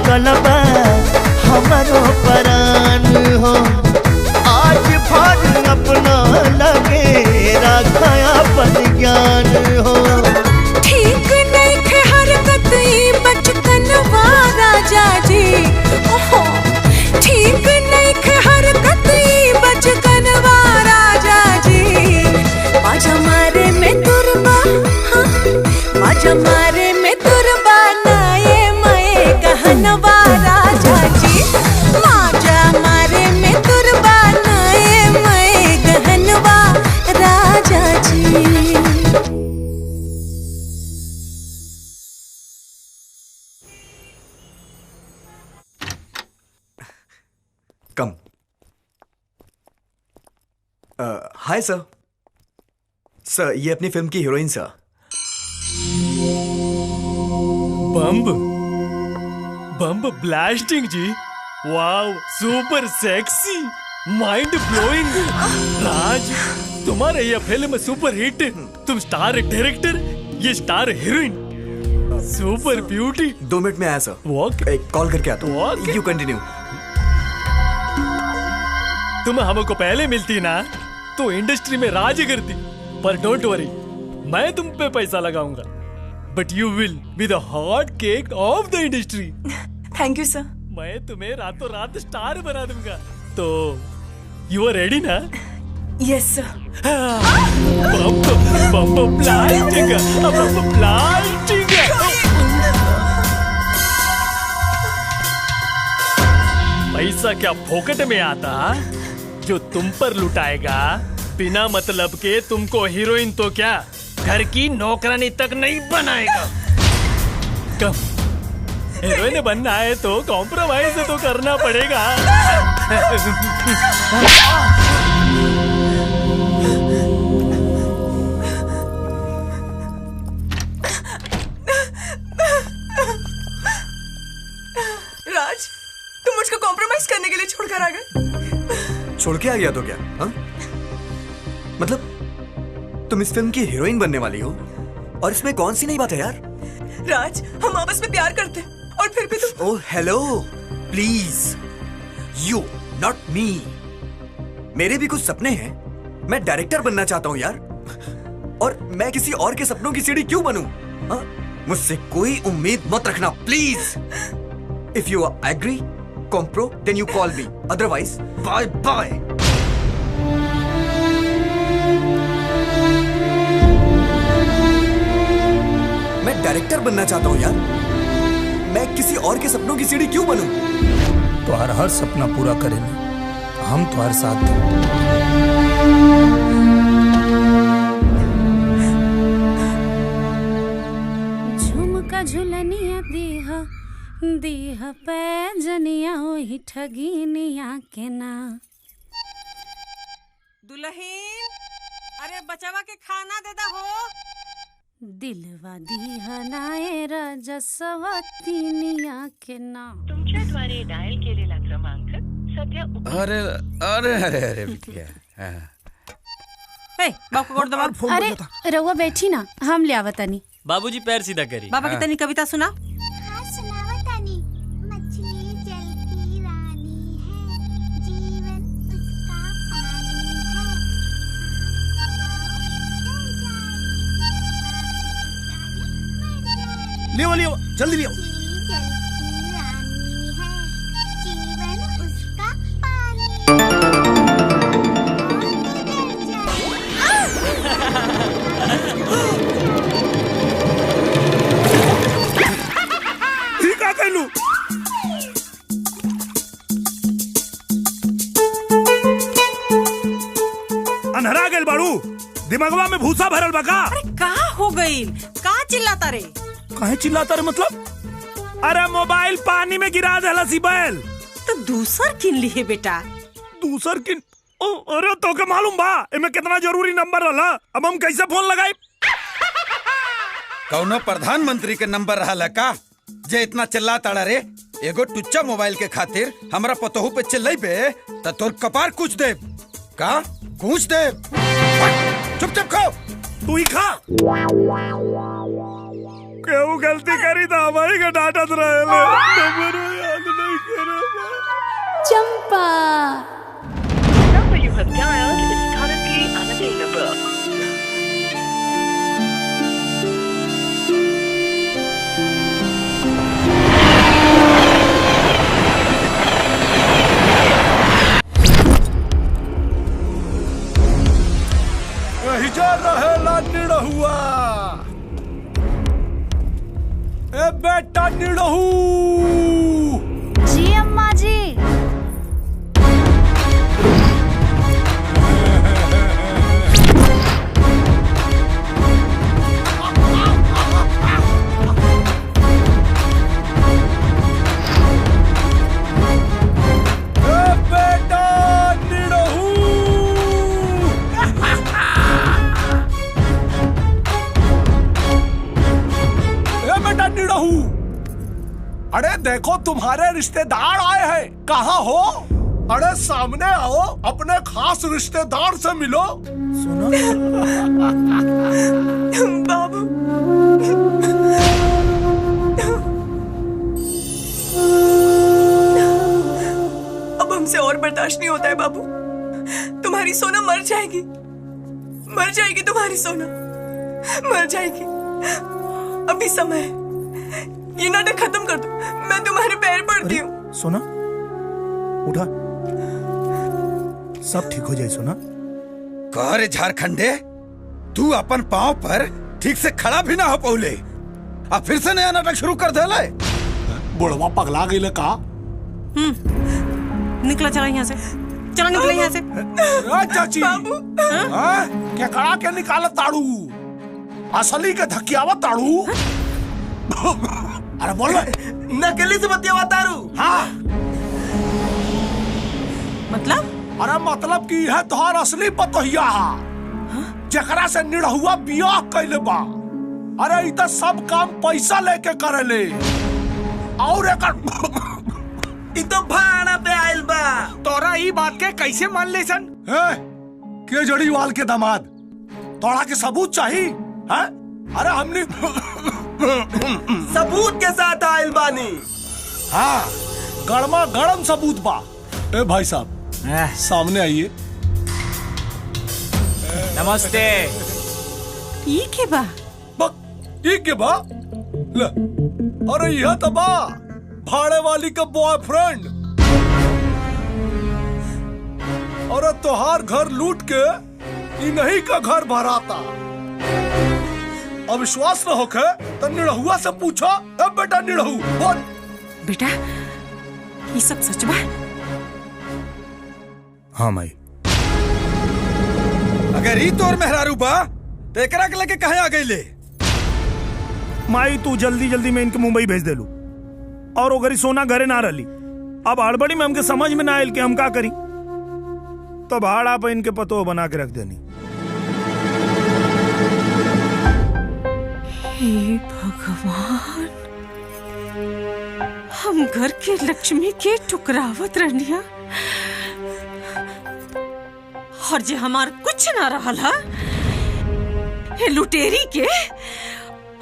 कलबा हमारो परान हो, आज भर अपना लगे रखाया पर ज्ञान हो। ठीक नहीं खे हरकत बचपन राजा जी, ओहो ठीक नहीं खे हरकत बचपन राजा जी। बाजा मारे में तुरबा, हाँ बाजा मारे में तुरबा नाये माए कहनवा राजा जी। बाजा मारे में तुरबा नाये माए कहनवा राजा जी। कम। Hi sir. सर ये अपनी फिल्म की हीरोइन सर। बम्ब बम्ब ब्लास्टिंग जी, wow super sexy mind blowing. Raj तुम्हारे ये फिल्म सुपर हिट, तुम स्टार डायरेक्टर, ये star heroine, super beauty. 2 minute में आया सर। वॉक एक कॉल करके आता हूँ। You continue. तुम हमको पहले मिलती ना तो इंडस्ट्री में राज करती, पर डोंट वरी मैं तुम पे पैसा लगाऊंगा, but you will be the hot cake of the industry. Thank you sir. मैं तुम्हें रातों रात स्टार बना दूंगा, तो यू आर रेडी ना? Yes sir. Bomb bomb blasting, बम्ब ब्लास्टिंग। पैसा क्या फोकट में आता जो तुम पर लुटाएगा बिना मतलब के तुमको हीरोइन तो क्या घर की नौकरानी तक नहीं बनाएगा। कम हीरोइन बनना है तो कॉम्प्रोमाइज तो करना पड़ेगा। राज, तुम मुझको कॉम्प्रोमाइज करने के लिए छोड़कर आ गए। छोड़ के आ गया तो क्या? हाँ? मतलब तुम इस फिल्म की हीरोइन बनने वाली हो और इसमें कौन सी नई बात है यार? राज, हम आपस में प्यार करते हैं और फिर भी तुम। Oh hello, please, you not me. मेरे भी कुछ सपने हैं, मैं डायरेक्टर बनना चाहता हूँ यार, और मैं किसी और के सपनों की सीढ़ी क्यों बनूं? हाँ? मुझसे कोई उम्मीद मत रखना please. If you are agree कॉम्प्रो then you call me, otherwise bye bye. मैं डायरेक्टर बनना चाहता हूँ यार, मैं किसी और के सपनों की सीढ़ी क्यों बनूं? तुम्हारा हर सपना पूरा करेंगे, हम तुम्हारे साथ हैं। झुमका झुलनिया दीहा दीहा पैजनिया ओही ठगिनिया के ना। दुल्हन, अरे बचवा के खाना दे दा हो। दिलवा दीहा नाए रजसवा तीनिया के ना। तुमच्याद्वारे डायल केलेला क्रमांक सध्या अरे अरे अरे अरे बिटिया, बाप को गोड़ दबा। अरे रउआ बैठी ना, हम ले आवतनी। बाबूजी पैर सीधा करी। बाबा की तनी कविता सुना। हाँ सुनावतानी। मछली जल की रानी है, जीवन उसका पानी है। लियो लियो, जल्दी लियो। मछली जल की रानी है, जीवन उसका पानी। ठीक है कहलू। अनहरा गेल बाड़ू, दिमागवा में भूसा भरल बका। अरे का हो गई, का चिल्लाता रे? काहे चिल्लाता रे मतलब? अरे मोबाइल पानी में गिरा देला सी बैल। तो दूसर किन ली है बेटा? दूसर किन? अरे तो के मालूम बा एमे कितना जरूरी नंबर रहला, अब हम कैसे फोन लगाई? कौनो प्रधानमंत्री के नंबर रहला का जे इतना चिल्लाता रे? एगो टुच्चा मोबाइल के खातिर हमरा पतोहू पे चिल्लाई पे त तोर कपार कुछ दे का कुछ दे। चुप खो, तू ही खा। केहू गलती करी तो हमारी के डांटत रहेले, हमरो याद नहीं करे। चंपा, The number you have dialed is currently unavailable. हिजर रहेला निड़हुआ, ए बेटा निड़हू। जी अम्मा जी। अरे देखो तुम्हारे रिश्तेदार आए हैं, कहाँ हो? अरे सामने आओ, अपने खास रिश्तेदार से मिलो। सुनो बाबू, अब हमसे और बर्दाश्त नहीं होता है बाबू। तुम्हारी सोना मर जाएगी, मर जाएगी तुम्हारी सोना, मर जाएगी। अभी समय है, ये नाटक खत्म कर दो, मैं तुम्हारे पैर पड़ती हूँ। सोना उठा, सब ठीक हो जाए सोना। कह रे झारखंडे, तू अपन पाँव पर ठीक से खड़ा भी ना हो पौले, अब फिर से नया नाटक शुरू कर दे ले। बुढ़वा पगला गई का? निकला, चला यहाँ से, चला निकला यहाँ से। चाची क्या कड़ा के निकाला ताड़ू, असली के धकियावा ताड़ू। अरे बोल नकली से बतिया तारू। हाँ मतलब अरे मतलब की है तोहार असली पतोहिया जकरा से निरहुआ बियाह कैले बा। अरे इ त सब काम पैसा लेके करेले और एकर इ तो भाड़ा पे आइल बा। तोरा ई बात के कैसे मान ले सन? के जड़ीवाल के दामाद तोरा के सबूत चाहिए हैं? अरे हमने सबूत के साथ आइल बानी। हाँ गरमा गरम सबूत बा। ए भाई साहब सामने आइए। नमस्ते। ई के बा? ई के बा? ले अरे यह तो बा भाड़े वाली का बॉयफ्रेंड। अरे तोहार घर लूट के इन्हीं का घर भराता। अब विश्वास न होके तो निरहुआ से पूछो। अब बेटा निरहु बोल। बेटा ये सब सच बा? हाँ माई। अगर ई तोर मेहरारू बा तो एकरा के लेके कहे आ गई ले? माई तू जल्दी जल्दी में इनके मुंबई भेज दे लू और ओगरी सोना घरे ना रही। अब हड़बड़ी में हमके समझ में ना आयल कि हम का करी, तो भाड़ा पे इनके पतो बना के रख देनी। हे भगवान, हम घर के लक्ष्मी के टुकरावत रहनिया और जे हमार कुछ ना रहल है हे लुटेरी के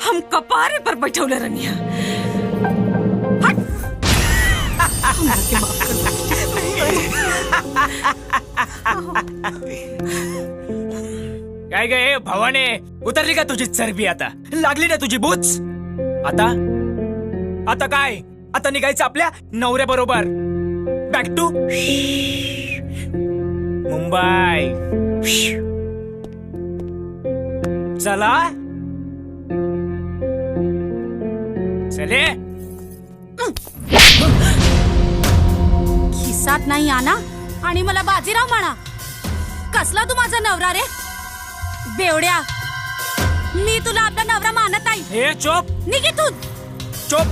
हम कपारे पर बैठौले रहनिया। हट हमरा के माफ काय गए भावाने उतरली का तुझी चरबी? आता लागली ना तुझी बूच? आता काय? आता निघायचं आपल्या नवऱ्या बरोबर बॅक टू मुंबई। चला चले। खिसात नाही आना आणि मला बाजीराव म्हणा। कसला तू माझा नवरा रे बेवड्या? मी तुला आपला नवरा मानत नाही। हे चोप निघितून चोप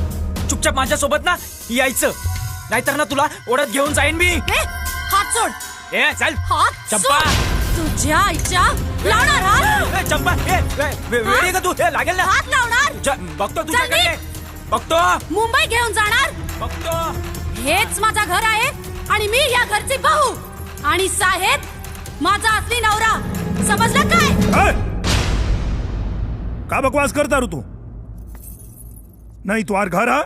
चुपचाप माझ्या सोबत ना यायचं, नाहीतर ना तुला ओढत घेऊन जाईन मी। हात सोड। ए चल हात चंपा। तुझ्या आईच्या लावणार हात। चंपा वेडी का तू? लागेल ना हात लावणार। बघतो तुझ्याकडे बघतो। मुंबई घेऊन जाणार बघतो। हेच माझा घर आहे आणि मी या घरची बहू आणि साहेब माझा असली नवरा। समजलं काय? का बकवास करता रू तू? नहीं तुम्हार घर है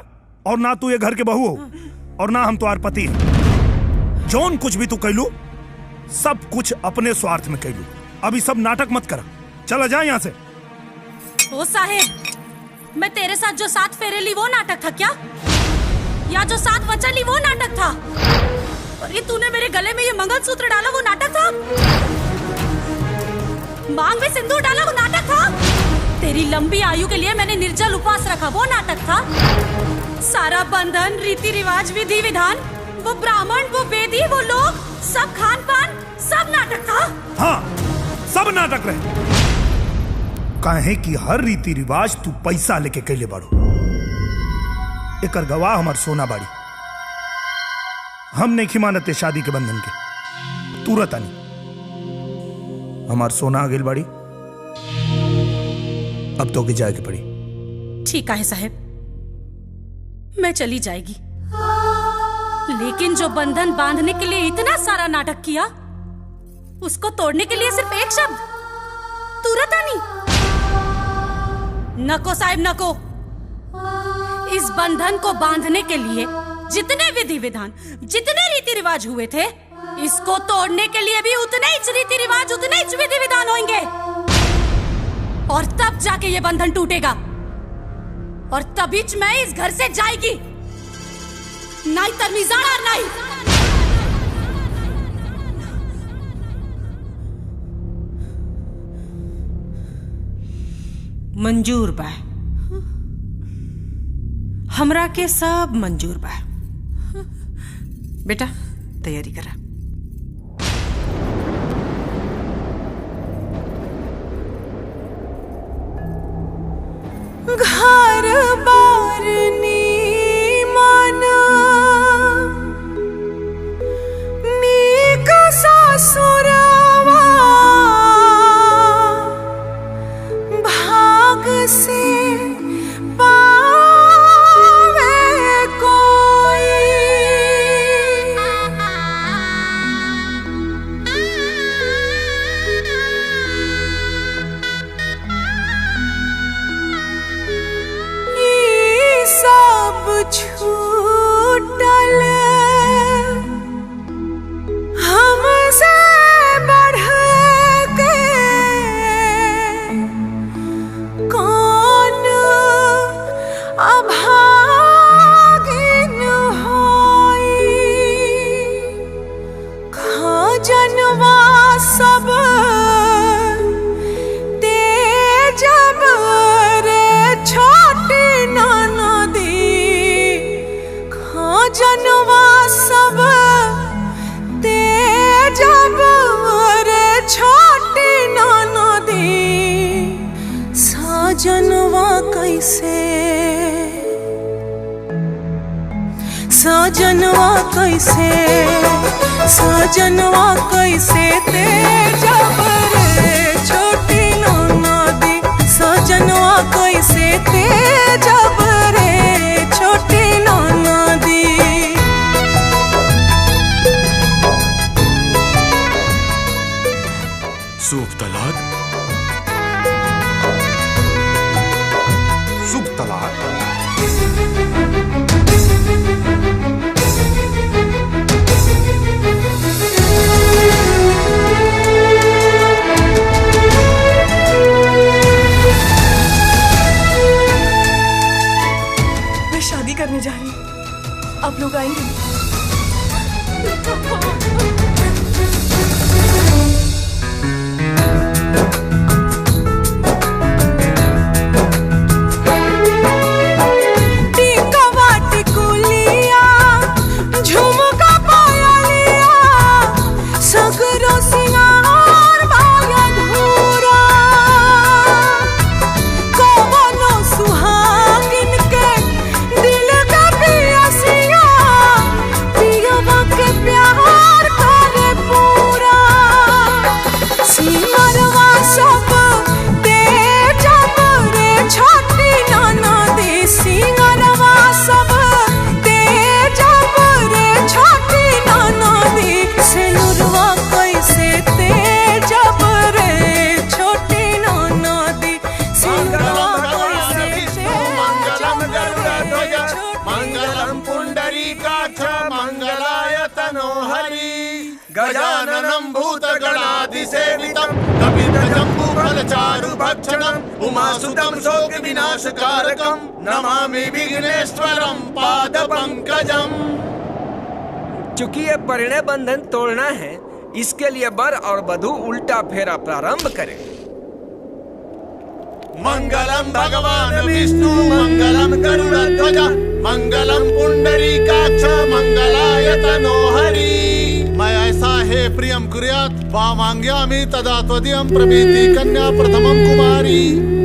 और ना तू ये घर के बहू हो और ना हम तुम्हार पति है। जौन कुछ भी तू कैलू सब कुछ अपने स्वार्थ में कैलू। अभी सब नाटक मत करा, चला जा यहाँ से। ओ साहेब, मैं तेरे साथ जो 7 फेरे ली वो नाटक था क्या? या जो 7 वचन ली वो नाटक था? और ये तूने मेरे गले में ये मंगलसूत्र डाला वो नाटक था? मांग में सिंदूर डाला वो नाटक था? तेरी लंबी आयु के लिए मैंने निर्जल उपवास रखा वो नाटक था? सारा बंधन, रीति रिवाज, विधि विधान, वो ब्राह्मण, वो वेदी, वो लोग, सब खान पान, सब नाटक था? हाँ सब नाटक रहे। काहे कि हर रीति रिवाज तू पैसा लेके कैले बाड़ू। एकर गवाह हमार सोना बाड़ी। हम नहीं खिमानते शादी के बंधन के। तुरंत आनी हमार सोना आ गेल बाड़ी। अब तो के जाए के पड़ी। ठीक है साहब, मैं चली जाएगी, लेकिन जो बंधन बांधने के लिए इतना सारा नाटक किया उसको तोड़ने के लिए सिर्फ एक शब्द तुरंत आनी। नको साहब नको। इस बंधन को बांधने के लिए जितने विधि विधान, जितने रीति रिवाज हुए थे, इसको तोड़ने के लिए भी उतने ही रीति रिवाज, उतने ही विधि विधान होंगे और तब जाके ये बंधन टूटेगा और तभी मैं इस घर से जाएगी, नहीं तर जाणार नहीं। मंजूर बा, हमरा के सब मंजूर बा। बेटा तैयारी करा। घर बा छूटल हमसे बढ़ के कौन अभागिन होई। खजनवा सब तेजब रे छोटी ननदी। खजनवा सब तेजब रे छोटी ननदी। सजनवा कैसे सजनवा कैसे सजनवा कैसे तेजब रे छोटी ननदी। सजनवा कैसे तेजब रे छोटी ननदी। शुभ तलाक शुभ तलाक। मैं शादी करने जा रही हूँ, आप लोग आएंगे? टिकवा टिकुलिया झुमका पायलिया सगरो सिंगार भाया धूरा। कवनो सुहागिन के दिल का पियसिया पियवा के प्यार करे पूरा। सिंगरवा सब तेजब रे छोटी ननदी। सिंगरवा सब तेजब रे छोटी ननदी। सिनुरवा कैसे तेजब रे छोटी ननदी। सिनुरवा कैसे तेजब रे छोटी मंगलम पुंडरीकाक्ष मंगलाय तनोहरि गजाननं भूतगणाधिसेवितं कपितजम्बूफलचारुभक्षणं उमासुतं शोकविनाशकारकं नमामि विघ्नेश्वरं पादपङ्कजम्। चूंकि ये परिणय बंधन तोड़ना है, इसके लिए वर और वधू उल्टा फेरा प्रारंभ करें। मंगलम भगवान विष्णु मंगलम गरुड़ध्वज मंगलम पुंडरीकाक्ष मंगलाय तनोहरि। मैं ऐसा हे प्रियम कुर्यात् वामांग्यामि तदा त्वदीयं प्रभृति कन्या प्रथमं कुमारी।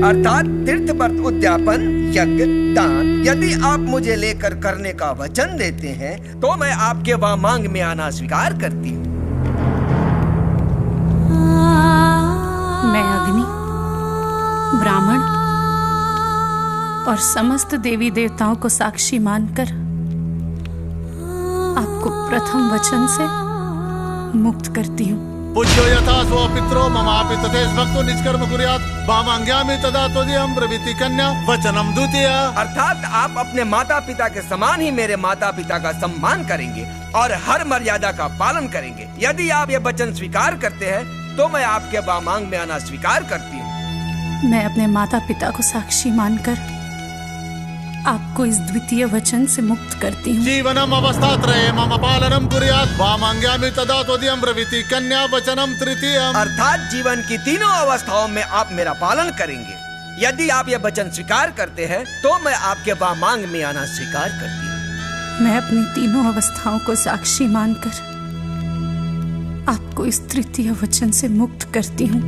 अर्थात तीर्थ व्रत उद्यापन यज्ञ दान यदि आप मुझे लेकर करने का वचन देते हैं तो मैं आपके वामांग में आना स्वीकार करती हूँ। मैं अग्नि, ब्राह्मण और समस्त देवी देवताओं को साक्षी मानकर आपको प्रथम वचन से मुक्त करती हूँ। पूज्यो यथा स्व पित्रो ममापि तथेष भक्तो निष्कर्म कुर्यात् वामांग्यामि तदा त्वदीयं प्रभृति कन्या वचनम द्वितीय। अर्थात आप अपने माता पिता के समान ही मेरे माता पिता का सम्मान करेंगे और हर मर्यादा का पालन करेंगे। यदि आप ये वचन स्वीकार करते हैं तो मैं आपके वामांग में आना स्वीकार करती हूँ। मैं अपने माता पिता को साक्षी मानकर आपको इस द्वितीय वचन से मुक्त करती हूँ। जीवनम अवस्थात्रये मम पालनम कुर्यात् वामांग्यामि तदा त्वदीयं प्रभृति कन्या वचनम तृतीयम्। अर्थात जीवन की तीनों अवस्थाओं में आप मेरा पालन करेंगे। यदि आप ये वचन स्वीकार करते हैं तो मैं आपके वामांग में आना स्वीकार करती हूँ। मैं अपनी तीनों अवस्थाओं को साक्षी मानकर आपको इस तृतीय वचन से मुक्त करती हूँ।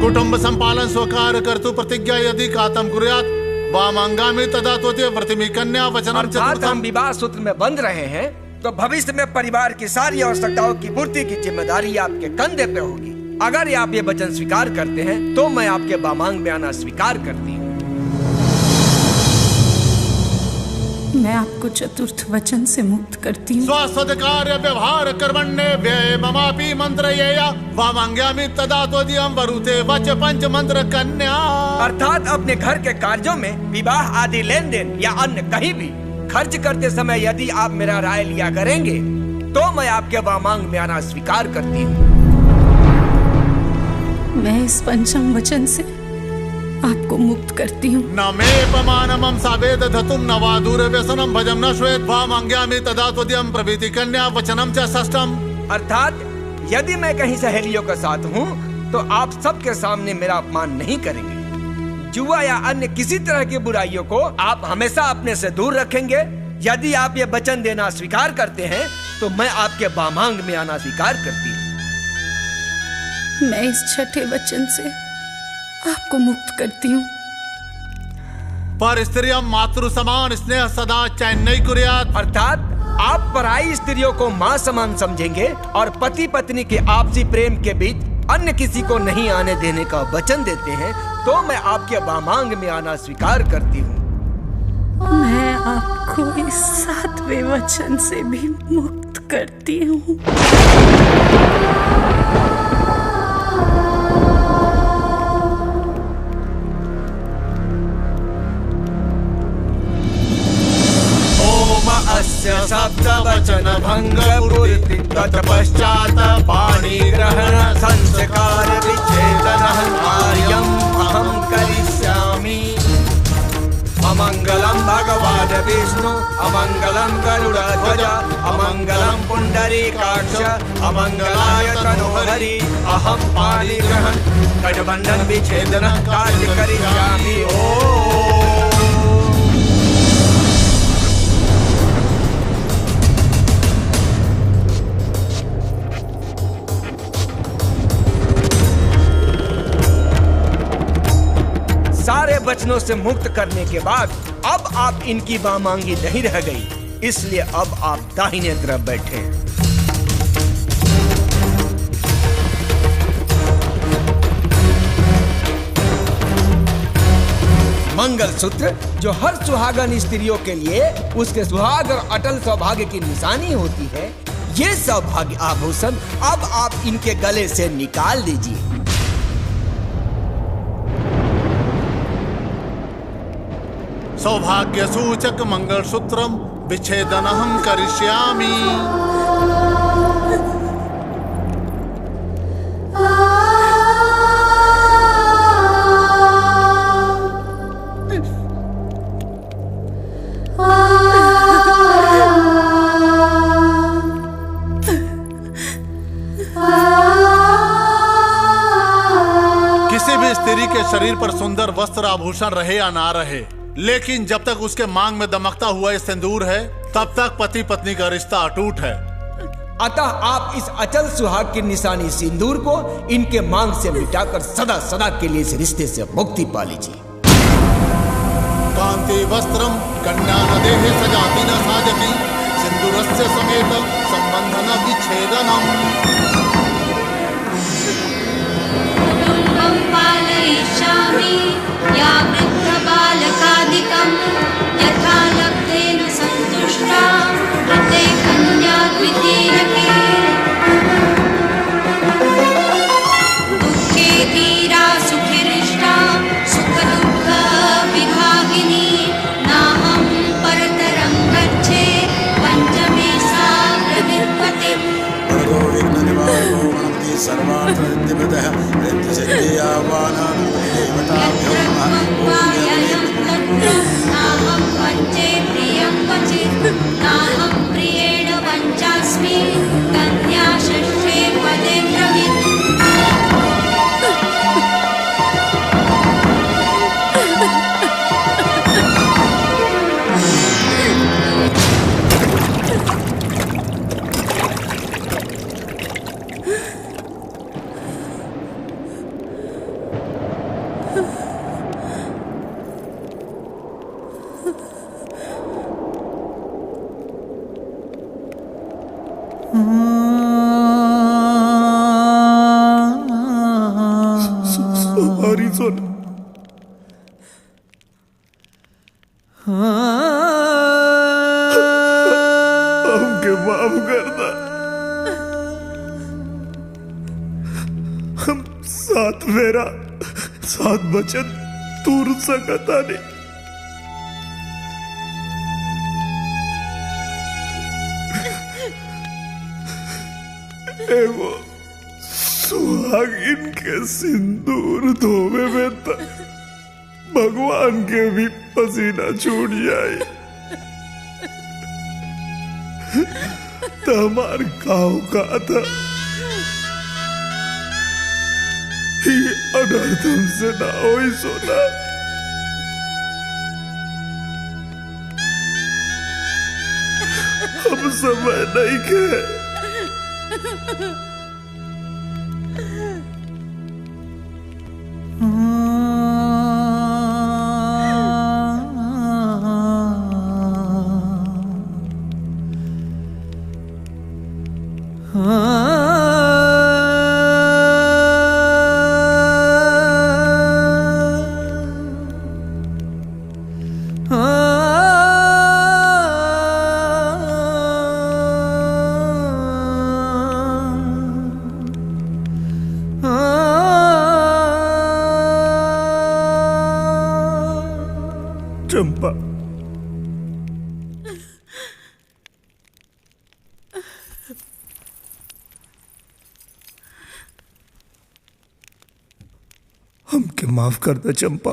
कुटुंब संपालन स्वकार कर्तु प्रतिज्ञा यदि कातम कुर्यात् वामांगामि तदा त्वदीय व्रतिमी कन्या वचनम अर्थात चतुर्थम। हम विवाह सूत्र में बंध रहे हैं तो भविष्य में परिवार की सारी आवश्यकताओं की पूर्ति की जिम्मेदारी आपके कंधे पे होगी। अगर आप ये वचन स्वीकार करते हैं तो मैं आपके वामांग में आना स्वीकार करती हूँ। मैं आपको चतुर्थ वचन से मुक्त करती हूँ। स्वसदकार्य व्यवहार कर्मण्ये व्यय ममापि मंत्र येया वामांग्यामि तदा त्वदीयं वरुते वच पंच मंत्र कन्या। अर्थात अपने घर के कार्यों में विवाह आदि लेन देन या अन्य कहीं भी खर्च करते समय यदि आप मेरा राय लिया करेंगे तो मैं आपके वामांग में आना स्वीकार करती हूँ। मैं इस पंचम वचन से आपको मुक्त करती हूँ। न मे पमानमं सावेद धतुम न वा दूर व्यसनम भजम न श्वेत वामांग्यामि तदा त्वदीयं प्रभृति कन्या वचनम च षष्ठम। अर्थात यदि मैं कहीं सहेलियों के साथ हूँ तो आप सबके सामने मेरा अपमान नहीं करेंगे। जुआ या अन्य किसी तरह की बुराइयों को आप हमेशा अपने से दूर रखेंगे। यदि आप ये वचन देना स्वीकार करते हैं तो मैं आपके वामांग में आना स्वीकार करती हूँ। मैं इस छठे वचन से आपको मुक्त करती हूँ। पर स्त्रियं मातृ समान स्नेह सदा चैन्नई कुर्यात्। अर्थात आप पराई स्त्रियों को माँ समान समझेंगे और पति पत्नी के आपसी प्रेम के बीच अन्य किसी को नहीं आने देने का वचन देते हैं तो मैं आपके वामांग में आना स्वीकार करती हूँ। मैं आपको इस सातवें वचन से भी मुक्त करती हूँ। अस्य शब्द वचन भंग पूर्ति तत्पश्चात् पाणि ग्रहण संस्कार विच्छेदन कार्यम् अहं करिष्यामि। अमंगलम भगवान् विष्णु अमंगलम गरुड़ध्वज अमंगलम पुंडरीकाक्ष अमंगलाय तनोहरि अहं पाणि ग्रहण कटबंधन विच्छेदन कार्य करिष्यामि। ओम। सारे वचनों से मुक्त करने के बाद अब आप इनकी वामांगी नहीं रह गई, इसलिए अब आप दाहिने तरफ बैठे। मंगलसूत्र जो हर सुहागन स्त्रियों के लिए उसके सुहाग और अटल सौभाग्य की निशानी होती है, ये सौभाग्य आभूषण अब आप इनके गले से निकाल दीजिए। सौभाग्य सूचक मंगलसूत्रम विच्छेदनहं करिष्यामि। किसी भी स्त्री के शरीर पर सुंदर वस्त्र आभूषण रहे या ना रहे, लेकिन जब तक उसके मांग में दमकता हुआ ये सिंदूर है तब तक पति पत्नी का रिश्ता अटूट है। अतः आप इस अचल सुहाग की निशानी सिंदूर को इनके मांग से मिटाकर सदा सदा के लिए इस रिश्ते से मुक्ति पा लीजिए। कांति वस्त्रम कन्या नदेः सजाति न साजति सिंदूरस्य समेत संबंधन विच्छेदनम। कुटुम्बं पालयिष्यामि या वृद्धबालकादिकं यथा लब्धेन सन्तुष्टा प्रते कन्या द्वितीयके। दुःखे धीरा सुखिरिष्टा सुखदुःख विभागिनी नाहं परतरं गच्छे पञ्चमे सा प्रविद्वते। नाहं वञ्चे प्रियं वचित् नाहं प्रियेण वञ्चास्मि कन्या षष्ठे पदे ब्रवीत्। सॉरी सोना। माफ कर दा। हम साथ फेरा साथ बचन तूर सकता नहीं। एगो सुहागिन के सिंदूर धोवे में तो भगवान के भी पसीना छूट जाए। तो हमार काव का था ये अनर्थ हमसे ना हो ही सोना। हम समय नहीं के चंपा, हमके माफ कर दे चंपा।